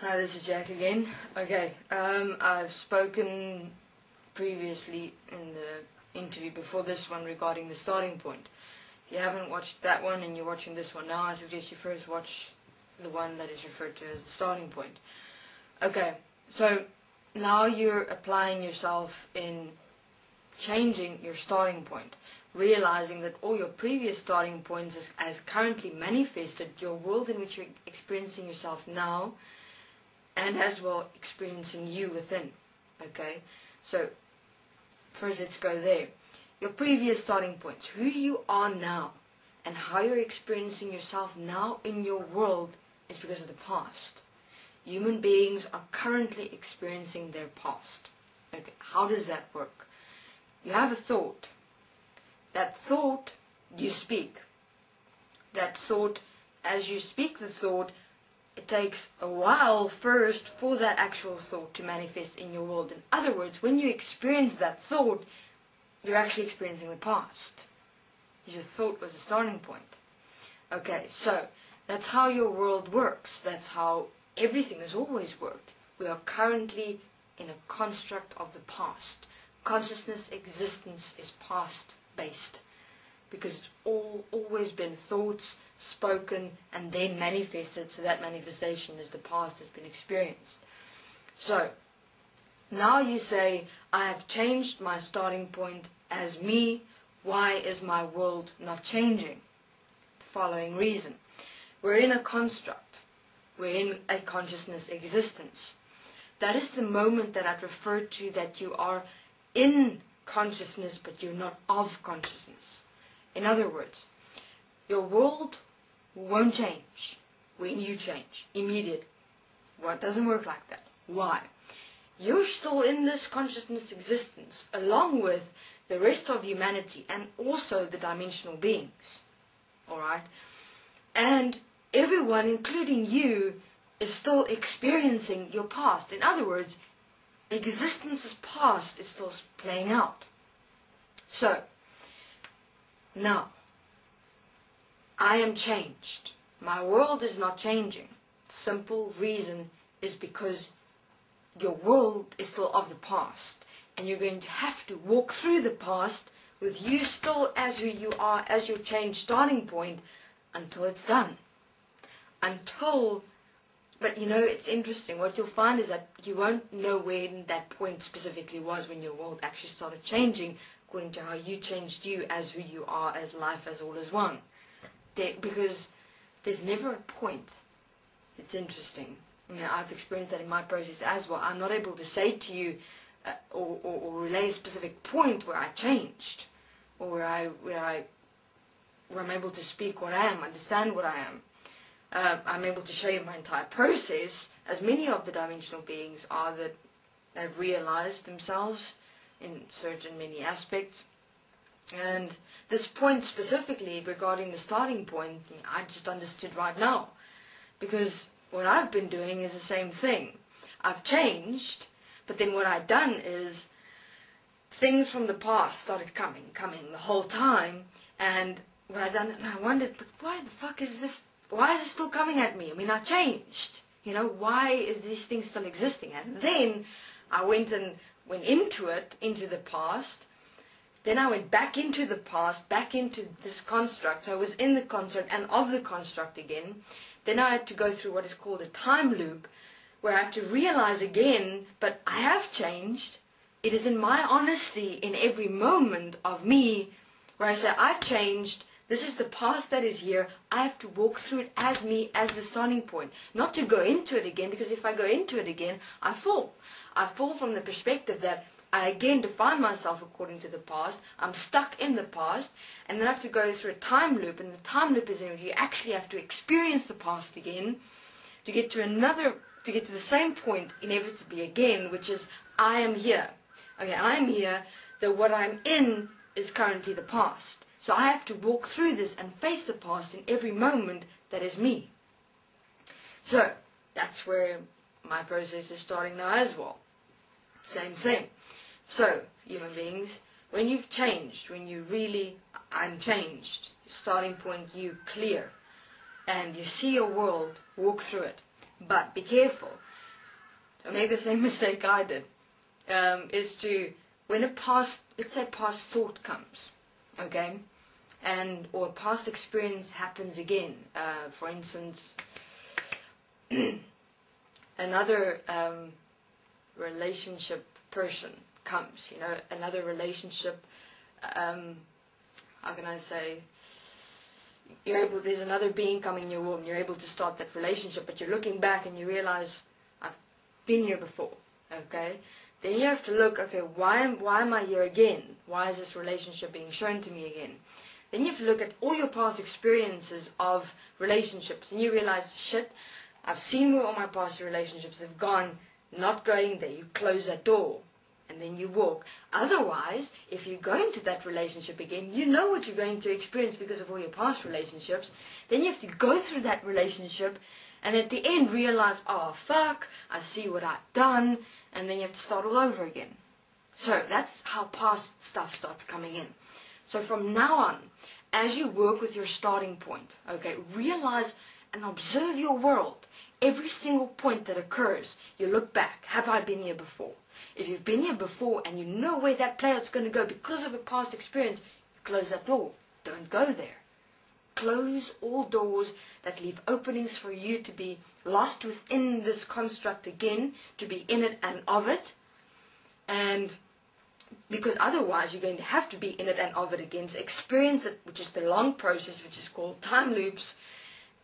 Hi, this is Jack again. Okay, I've spoken previously in the interview before this one regarding the starting point. If you haven't watched that one and you're watching this one now, I suggest you first watch the one that is referred to as the starting point. Okay, so now you're applying yourself in changing your starting point, realizing that all your previous starting points as currently manifested, your world in which you're experiencing yourself now, and as well experiencing you within. Okay, so first let's go there. Your previous starting points, who you are now and how you're experiencing yourself now in your world, is because of the past. Human beings are currently experiencing their past. Okay, how does that work? You have a thought. That thought you speak. That thought, as you speak the thought, it takes a while first for that actual thought to manifest in your world. In other words, when you experience that thought, you're actually experiencing the past. Your thought was the starting point. Okay, so that's how your world works. That's how everything has always worked. We are currently in a construct of the past. Consciousness existence is past-based because it's always been thoughts, spoken, and then manifested. So that manifestation is the past has been experienced. So now you say, I have changed my starting point as me. Why is my world not changing? The following reason. We're in a construct. We're in a consciousness existence. That is the moment that I've referred to, that you are in consciousness but you're not of consciousness. In other words, your world won't change when you change immediately. Well, it doesn't work like that. Why? You're still in this consciousness existence along with the rest of humanity and also the dimensional beings. Alright? And everyone, including you, is still experiencing your past. In other words, existence's past is still playing out. So, now, I am changed. My world is not changing. Simple reason is because your world is still of the past. And you're going to have to walk through the past with you still as who you are, as your changed starting point, until it's done. But you know, it's interesting. What you'll find is that you won't know when that point specifically was, when your world actually started changing, according to how you changed you as who you are, as life, as all as one. Because there's never a point. It's interesting. I mean, I've experienced that in my process as well. I'm not able to say to you or relay a specific point where I changed, or where I'm able to speak what I am, understand what I am. I'm able to show you my entire process, as many of the dimensional beings are that have realized themselves in certain many aspects. And this point specifically regarding the starting point, I just understood right now. Because what I've been doing is the same thing. I've changed, but then what I've done is things from the past started coming the whole time. And what I've done, and I wondered, but why the fuck is this? Why is it still coming at me? I mean, I changed. You know, why is these things still existing? And then I went into it, into the past. Then I went back into the past, back into this construct. So I was in the construct and of the construct again. Then I had to go through what is called a time loop, where I have to realize again, but I have changed. It is in my honesty in every moment of me where I say, I've changed. This is the past that is here. I have to walk through it as me, as the starting point. Not to go into it again, because if I go into it again, I fall. I fall from the perspective that I again define myself according to the past. I'm stuck in the past, and then I have to go through a time loop. And the time loop is in which you actually have to experience the past again to get to the same point inevitably again, which is I am here. Okay, I am here. That what I'm in is currently the past. So I have to walk through this and face the past in every moment that is me. So that's where my process is starting now as well. Same thing. So, human beings, when you've changed, when you really, I'm changed, starting point, you clear, and you see your world, walk through it. But be careful, make the same mistake I did, is to, when a past, let's say past thought comes, okay, or a past experience happens again, for instance, another relationship person comes, another relationship, how can I say, there's another being coming in your womb, you're able to start that relationship, but you're looking back and you realize, I've been here before, okay? Then you have to look, okay, why am I here again? Why is this relationship being shown to me again? Then you have to look at all your past experiences of relationships, and you realize, shit, I've seen where all my past relationships have gone, not going there. You close that door, and then you walk. Otherwise, if you go into that relationship again, you know what you're going to experience because of all your past relationships. Then you have to go through that relationship, and at the end realize, oh, fuck, I see what I've done, and then you have to start all over again. So that's how past stuff starts coming in. So from now on, as you work with your starting point, okay, realize and observe your world. Every single point that occurs, you look back. Have I been here before? If you've been here before and you know where that playout's going to go because of a past experience, you close that door. Don't go there. Close all doors that leave openings for you to be lost within this construct again, to be in it and of it. And because otherwise you're going to have to be in it and of it again, to experience it, which is the long process, which is called time loops,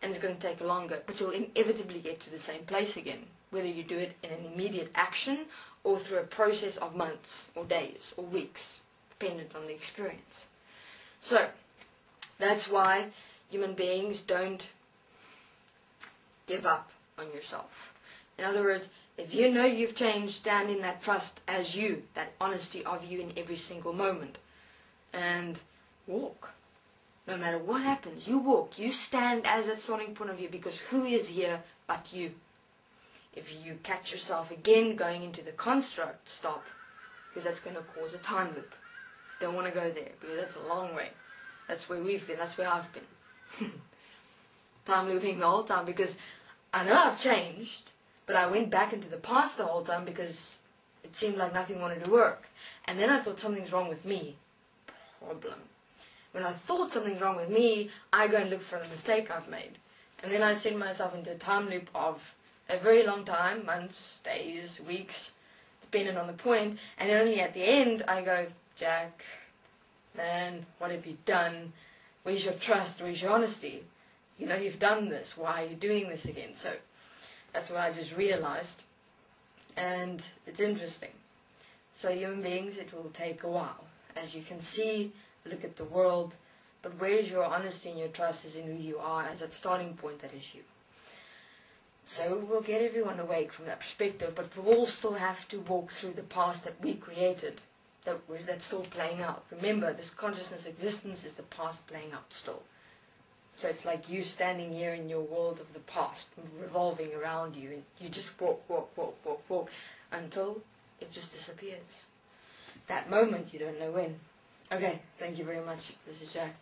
and it's going to take longer. But you'll inevitably get to the same place again, whether you do it in an immediate action or through a process of months or days or weeks, dependent on the experience. So that's why human beings don't give up on yourself. In other words, if you know you've changed, stand in that trust as you, that honesty of you in every single moment, and walk. No matter what happens, you walk, you stand as that starting point of view, because who is here but you? If you catch yourself again going into the construct, stop, because that's going to cause a time loop. Don't want to go there, because that's a long way. That's where we've been, that's where I've been. Time looping the whole time, because I know I've changed, but I went back into the past the whole time because it seemed like nothing wanted to work. And then I thought something's wrong with me. Problem. When I thought something's wrong with me, I go and look for the mistake I've made. And then I send myself into a time loop of a very long time, months, days, weeks, depending on the point. And then only at the end, I go, Jack, man, what have you done? Where's your trust? Where's your honesty? You know you've done this. Why are you doing this again? So that's what I just realized. And it's interesting. So human beings, it will take a while. As you can see, look at the world, but where is your honesty and your trust is in who you are as that starting point that is you. So we'll get everyone awake from that perspective, but we'll all still have to walk through the past that we created, that's still playing out. Remember, this consciousness existence is the past playing out still. So it's like you standing here in your world of the past, revolving around you, and you just walk, until it just disappears. That moment, you don't know when. Okay, thank you very much. This is Jack.